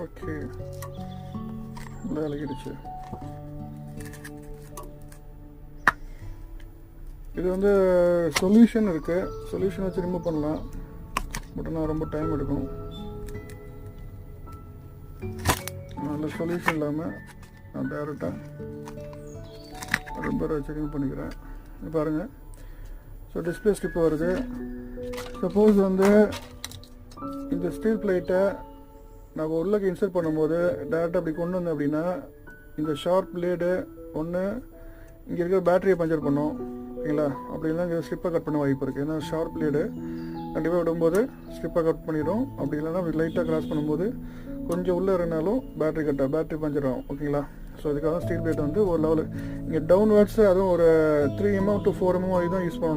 Okay, விலகிடுச்சு. இது வந்து solution இருக்குது, சொல்யூஷன் வச்சு ரிமூவ் பண்ணலாம். பட் ஆனால் ரொம்ப டைம் எடுக்கும். நல்ல சொல்யூஷன் இல்லாமல் நான் டேரெக்டாக ரப்பரை வச்சு ரிமூவ் பண்ணிக்கிறேன். பாருங்கள். ஸோ டிஸ்பிளே ஸ்டிப் வருது. சப்போஸ் வந்து இந்த ஸ்டீல் பிளேட்டை நான் உள்ளே இன்சர்ட் பண்ணும்போது டேரெக்டாக அப்படி கொண்டு வந்தேன் அப்படின்னா இந்த ஷார்ப் பிளேடு ஒன்று இங்கே இருக்கிற பேட்டரியை பஞ்சர் பண்ணும். ஓகேங்களா? அப்படின்னா இங்கே ஸ்ட்ரிப்பை கட் பண்ண வாய்ப்பு இருக்குது. ஏன்னா ஷார்ப் பிளேடு கண்டிப்பாக விடும்போது ஸ்ட்ரிப்பை கட் பண்ணிடும். அப்படி இல்லைன்னா அப்படி லைட்டாக கிராஸ் பண்ணும்போது கொஞ்சம் உள்ளே இருந்தாலும் பேட்டரி பஞ்சர் ஆகும். ஓகேங்களா? ஸோ அதுக்காக ஸ்டீல் பிளேட் வந்து ஒரு லெவலு இங்கே டவுன்வர்ட்ஸ், அதுவும் ஒரு 3 mm to 4 mm வரைக்கும் தான் யூஸ் பண்ணணும்.